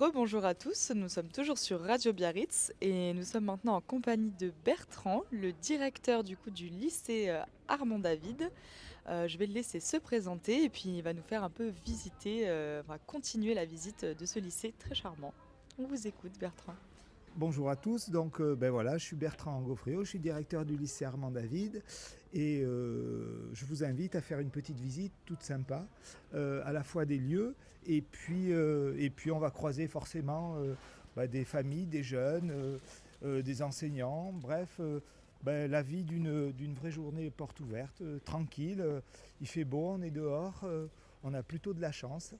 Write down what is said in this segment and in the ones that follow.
Rebonjour à tous, nous sommes toujours sur Radio Biarritz et nous sommes maintenant en compagnie de Bertrand, le directeur du lycée Armand David. Je vais le laisser se présenter et puis il va nous faire un peu visiter, on va continuer la visite de ce lycée très charmant. On vous écoute Bertrand. Bonjour à tous, donc voilà, je suis Bertrand Gaufréau, je suis directeur du lycée Armand David et je vous invite à faire une petite visite toute sympa, à la fois des lieux et puis on va croiser forcément des familles, des jeunes, des enseignants, bref, la vie d'une vraie journée porte ouverte, tranquille, il fait beau, on est dehors, on a plutôt de la chance.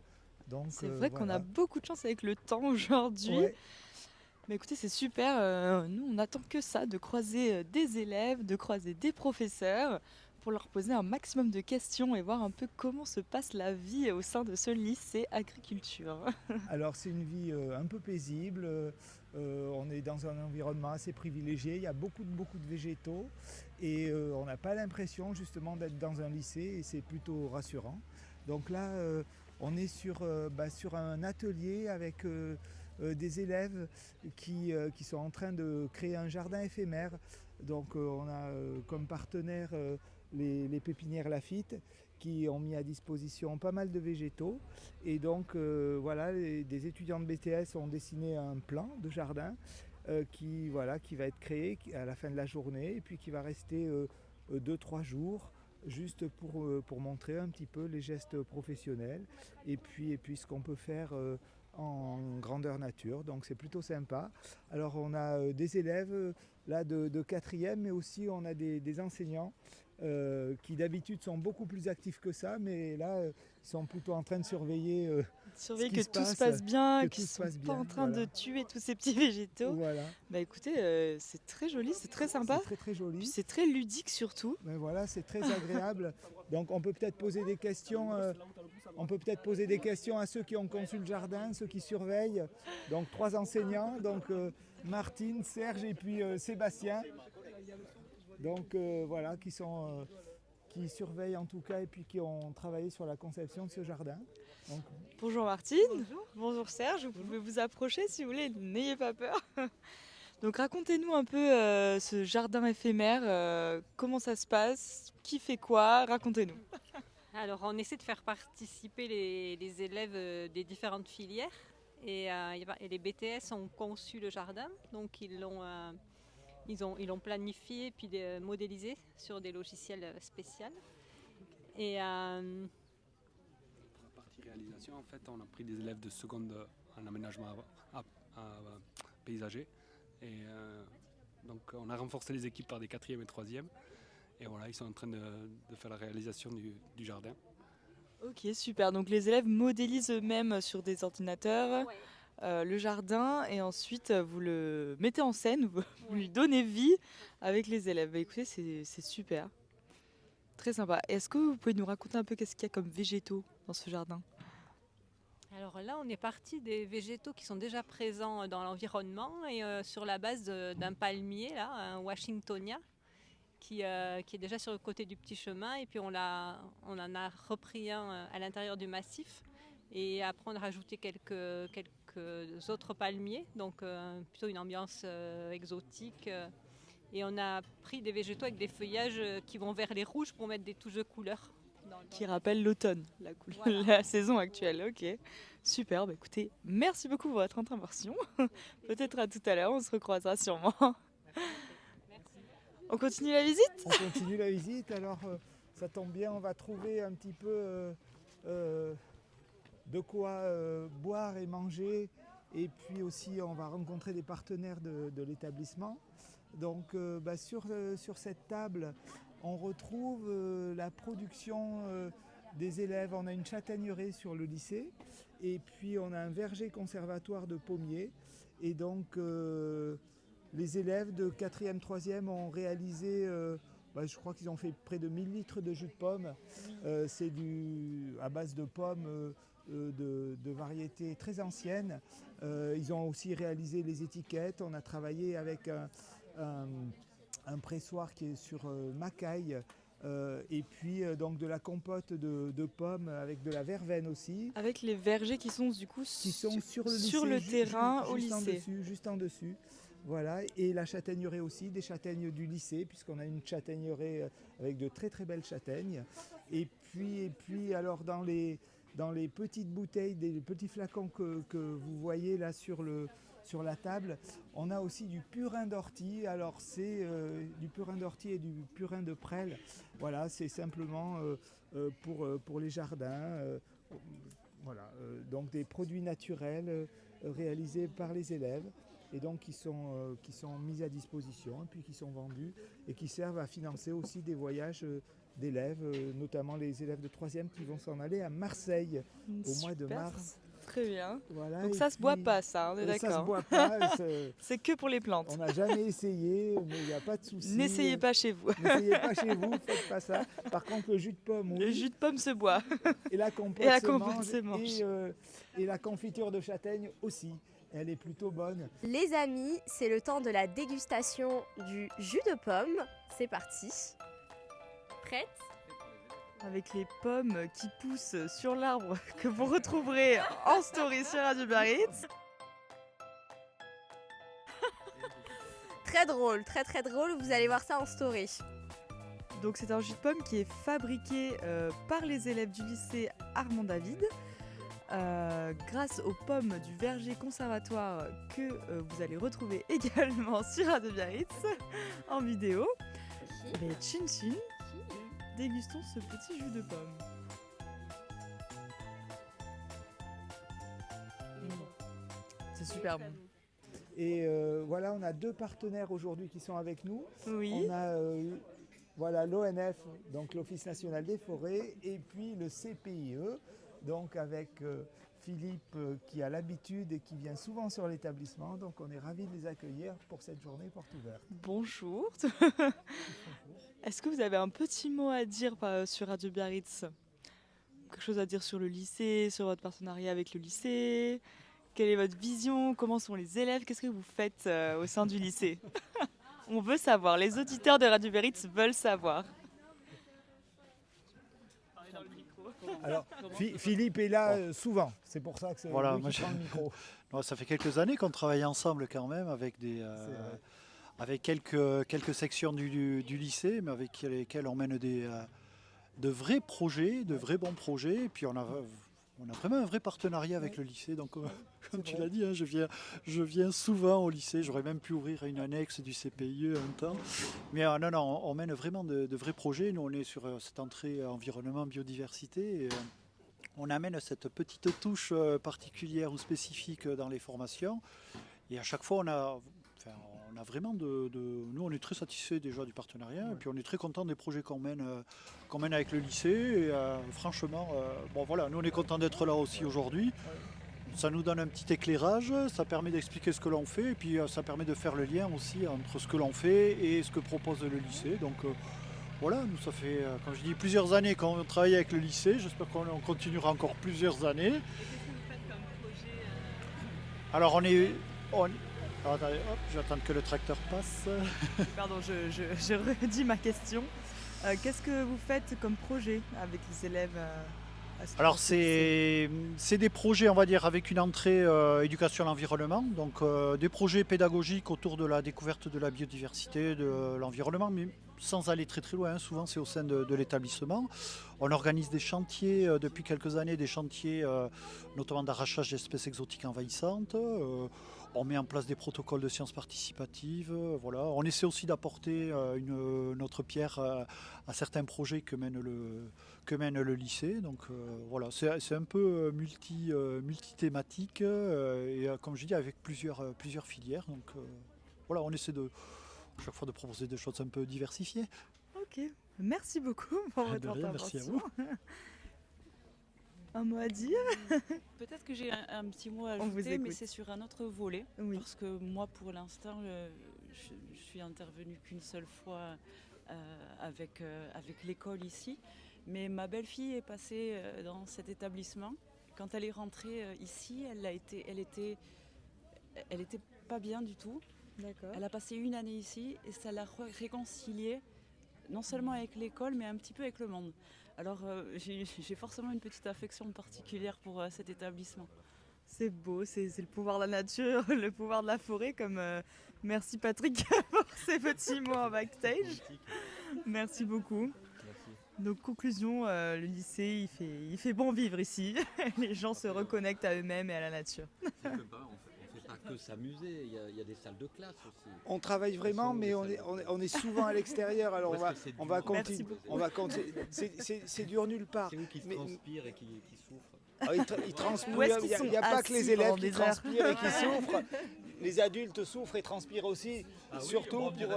Donc C'est vrai qu'on a voilà. beaucoup de chance avec le temps aujourd'hui. Ouais. Mais écoutez, c'est super. Nous, on n'attend que ça, de croiser des élèves, de croiser des professeurs, pour leur poser un maximum de questions et voir un peu comment se passe la vie au sein de ce lycée agriculture. Alors c'est une vie un peu paisible, on est dans un environnement assez privilégié, il y a beaucoup de végétaux et on n'a pas l'impression justement d'être dans un lycée et c'est plutôt rassurant. Donc là on est sur un atelier avec des élèves qui sont en train de créer un jardin éphémère. Donc on a comme partenaire les pépinières Lafitte qui ont mis à disposition pas mal de végétaux. Et donc voilà, des étudiants de BTS ont dessiné un plan de jardin qui va être créé à la fin de la journée et puis qui va rester 2-3 jours juste pour montrer un petit peu les gestes professionnels et puis ce qu'on peut faire en grandeur nature. Donc c'est plutôt sympa. Alors on a des élèves là de 4e, mais aussi on a des enseignants qui d'habitude sont beaucoup plus actifs que ça, mais là ils sont plutôt en train de surveiller ce Surveiller qui que se tout se passe, passe bien, que qu'ils tout se sont passe pas bien. en train de Voilà. tuer tous ces petits végétaux. Voilà. Bah écoutez, c'est très joli, c'est très C'est sympa, très très puis joli. c'est très ludique surtout. Mais voilà, c'est très agréable. Donc on peut peut-être poser des questions. On peut peut-être poser des questions à ceux qui ont conçu le jardin, ceux qui surveillent. Donc 3 enseignants, donc Martine, Serge et puis Sébastien. Donc voilà, qui surveillent en tout cas et puis qui ont travaillé sur la conception de ce jardin. Donc, Bonjour Martine, bonjour Serge, vous pouvez vous approcher si vous voulez, n'ayez pas peur. Donc racontez-nous un peu ce jardin éphémère, comment ça se passe, qui fait quoi, racontez-nous. Alors, on essaie de faire participer les élèves des différentes filières. Et les BTS ont conçu le jardin, donc ils l'ont planifié puis modélisé sur des logiciels spéciaux. Et Pour la partie réalisation, en fait, on a pris des élèves de seconde en aménagement paysager. Et donc, on a renforcé les équipes par des quatrièmes et troisièmes. Et voilà, ils sont en train de faire la réalisation du jardin. Ok, super, donc les élèves modélisent eux-mêmes sur des ordinateurs ouais, le jardin et ensuite vous le mettez en scène, vous lui donnez vie avec les élèves. Bah, écoutez, c'est super, très sympa. Est-ce que vous pouvez nous raconter un peu qu'est-ce qu'il y a comme végétaux dans ce jardin? alors là, on est parti des végétaux qui sont déjà présents dans l'environnement et sur la base d'un palmier, là, un Washingtonia, qui est déjà sur le côté du petit chemin. Et puis on en a repris un à l'intérieur du massif. Et après, on a rajouté quelques autres palmiers, donc plutôt une ambiance exotique. Et on a pris des végétaux avec des feuillages qui vont vers les rouges pour mettre des touches de couleur. Qui rappelle l'automne, Voilà. la saison actuelle. Ok, super. Bah, écoutez, merci beaucoup pour votre intervention. Peut-être à tout à l'heure, on se recroisera sûrement. Merci. On continue la visite? on continue la visite. Alors ça tombe bien, on va trouver un petit peu euh, de quoi boire et manger. Et puis aussi, on va rencontrer des partenaires de l'établissement. Donc sur cette table, on retrouve la production des élèves. On a une châtaigneraie sur le lycée et puis on a un verger conservatoire de pommiers. Et donc les élèves de 4e, 3e ont réalisé, je crois qu'ils ont fait près de 1000 litres de jus de pomme. C'est à base de pommes de variétés très anciennes. Ils ont aussi réalisé les étiquettes. On a travaillé avec un pressoir qui est sur Macaille Et puis donc de la compote de pommes avec de la verveine aussi, Avec les vergers qui sont du coup qui sont sur le sur lycée, le terrain au juste en lycée. dessus, juste en dessus. Voilà, et la châtaigneraie aussi, des châtaignes du lycée, puisqu'on a une châtaigneraie avec de très très belles châtaignes. Et puis alors dans les petites bouteilles, des petits flacons que vous voyez là sur la table, on a aussi du purin d'ortie. Alors c'est du purin d'ortie et du purin de prêle. Voilà, c'est simplement pour les jardins. Voilà, donc des produits naturels réalisés par les élèves et donc qui sont mis à disposition et puis qui sont vendus et qui servent à financer aussi des voyages d'élèves, notamment les élèves de 3e qui vont s'en aller à Marseille au mois de Super, mars. très bien. Voilà, Donc et ça se boit puis, pas, ça, on est ça se d'accord. boit pas, C'est que pour les plantes. on n'a jamais essayé, mais il n'y a pas de souci. N'essayez pas chez vous. N'essayez pas chez vous, faites pas ça. Par contre, le jus de pomme, Le oui. jus de pomme se boit. Et la compote, Et la se, compote mange, se mange. et la confiture de châtaigne aussi. Elle est plutôt bonne. Les amis, c'est le temps de la dégustation du jus de pomme. C'est parti. Prête? Avec les pommes qui poussent sur l'arbre que vous retrouverez en story sur Radio Biarritz. Très drôle, très très drôle. Vous allez voir ça en story. Donc c'est un jus de pomme qui est fabriqué par les élèves du lycée Armand David grâce aux pommes du verger conservatoire que vous allez retrouver également sur Radio Biarritz en vidéo. Mais chin chin, dégustons ce petit jus de pomme. C'est super bon. Et voilà, on a 2 partenaires aujourd'hui qui sont avec nous. Oui. On a voilà, l'ONF, donc l'Office national des forêts, et puis le CPIE, donc avec Philippe qui a l'habitude et qui vient souvent sur l'établissement. Donc on est ravis de les accueillir pour cette journée porte ouverte. Bonjour. Est-ce que vous avez un petit mot à dire sur Radio Biarritz? Quelque chose à dire sur le lycée, sur votre partenariat avec le lycée? Quelle est votre vision? Comment sont les élèves? Qu'est-ce que vous faites au sein du lycée? On veut savoir. Les auditeurs de Radio Biarritz veulent savoir. Alors Philippe est là souvent, c'est pour ça que c'est Voilà, lui moi, qui prend le micro. Non, ça fait quelques années qu'on travaille ensemble quand même avec avec quelques sections du lycée, mais avec lesquelles on mène de vrais projets, de vrais bons projets. Et puis on a vraiment un vrai partenariat avec le lycée. Donc comme tu l'as dit, hein, je viens souvent au lycée. J'aurais même pu ouvrir une annexe du CPIE un temps. Mais non, on mène vraiment de vrais projets. Nous, on est sur cette entrée environnement, biodiversité. Et, on amène cette petite touche particulière ou spécifique dans les formations. Et à chaque fois, on a vraiment nous, on est très satisfaits déjà du partenariat. Ouais. Et puis, on est très contents des projets qu'on mène avec le lycée. Et franchement, bon voilà, nous, on est contents d'être là aussi aujourd'hui. Ça nous donne un petit éclairage, ça permet d'expliquer ce que l'on fait. Et puis, ça permet de faire le lien aussi entre ce que l'on fait et ce que propose le lycée. Donc, voilà, nous ça fait, comme je dis, plusieurs années qu'on travaille avec le lycée. J'espère qu'on continuera encore plusieurs années. Et qu'est-ce que vous faites comme projet Alors alors, attendez, hop, j'attends que le tracteur passe. Pardon, je redis ma question. Qu'est-ce que vous faites comme projet avec les élèves Alors c'est des projets, on va dire, avec une entrée éducation à l'environnement, donc des projets pédagogiques autour de la découverte de la biodiversité, de l'environnement, mais sans aller très très loin, souvent c'est au sein de l'établissement. On organise des chantiers depuis quelques années, des chantiers notamment d'arrachage d'espèces exotiques envahissantes. On met en place des protocoles de sciences participatives. Voilà. On essaie aussi d'apporter notre pierre à certains projets que mène le lycée. Donc voilà, c'est un peu multi-thématique et comme je dis, avec plusieurs filières. Donc voilà, on essaie à chaque fois de proposer des choses un peu diversifiées. Ok, merci beaucoup pour votre intervention. Merci à vous. Un mot à dire? Peut-être que j'ai un petit mot à On vous ajouter, mais écoute. c'est sur un autre volet. Oui. Parce que moi, pour l'instant, je suis intervenue qu'une seule fois avec l'école ici. Mais ma belle-fille est passée dans cet établissement. Quand elle est rentrée ici, elle était pas bien du tout. D'accord. Elle a passé une année ici et ça l'a réconciliée non seulement avec l'école, mais un petit peu avec le monde. Alors j'ai forcément une petite affection particulière pour cet établissement. C'est beau, c'est le pouvoir de la nature, le pouvoir de la forêt, comme merci Patrick pour ces petits mots en backstage. Merci beaucoup. Donc conclusion, le lycée il fait bon vivre ici. Les gens se reconnectent à eux-mêmes et à la nature. On ne fait pas que s'amuser, il y a des salles de classe aussi. On travaille vraiment, mais on est souvent à l'extérieur. Alors on va continuer. C'est dur nulle part. C'est où qui transpirent et qui souffrent. Ils transpirent. Où est-ce qu'ils Il n'y a sont pas que les assis élèves pendant qui des heures transpirent et qui souffrent. Les adultes souffrent et transpirent aussi, surtout pour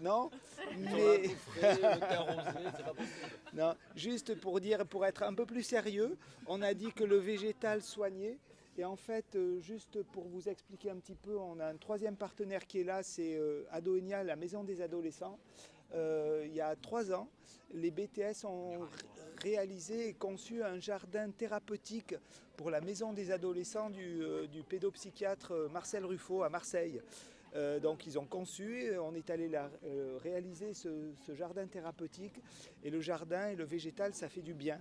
non. Mais non, juste pour dire, pour être un peu plus sérieux, on a dit que le végétal soignait. Et en fait, juste pour vous expliquer un petit peu, on a un troisième partenaire qui est là, c'est Adoenia, la maison des adolescents. Il y a 3 ans, les BTS ont réalisé et conçu un jardin thérapeutique pour la maison des adolescents du pédopsychiatre Marcel Ruffo à Marseille. Donc ils ont conçu, on est allé réaliser ce jardin thérapeutique, et le jardin et le végétal, ça fait du bien.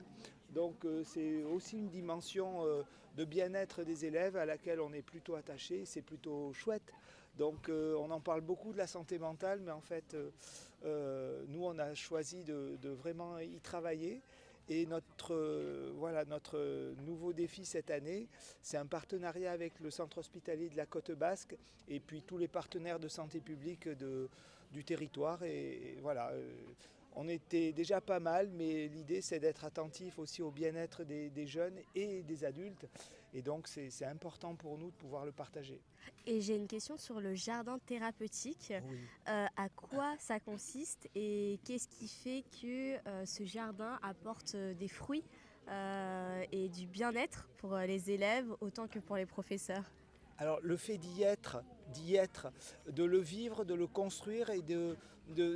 Donc c'est aussi une dimension de bien-être des élèves à laquelle on est plutôt attaché, c'est plutôt chouette. Donc on en parle beaucoup de la santé mentale, mais en fait nous on a choisi de vraiment y travailler. Et notre nouveau défi cette année, c'est un partenariat avec le centre hospitalier de la Côte Basque et puis tous les partenaires de santé publique du territoire. Et voilà, on était déjà pas mal, mais l'idée c'est d'être attentif aussi au bien-être des jeunes et des adultes. Et donc c'est important pour nous de pouvoir le partager. Et j'ai une question sur le jardin thérapeutique. Oui. À quoi ça consiste et qu'est-ce qui fait que ce jardin apporte des fruits et du bien-être pour les élèves autant que pour les professeurs? Alors le fait d'y être, de le vivre, de le construire, et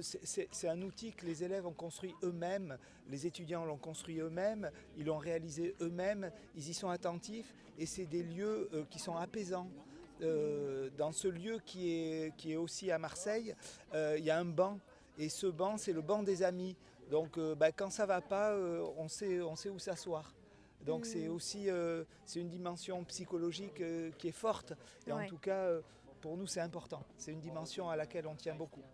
c'est un outil que les élèves ont construit eux-mêmes, les étudiants l'ont construit eux-mêmes, ils l'ont réalisé eux-mêmes, ils y sont attentifs, et c'est des lieux qui sont apaisants. Dans ce lieu qui est aussi à Marseille, il y a un banc, et ce banc c'est le banc des amis. Donc quand ça va pas, on sait où s'asseoir. Donc c'est aussi c'est une dimension psychologique qui est forte, et en tout cas pour nous c'est important. C'est une dimension à laquelle on tient beaucoup.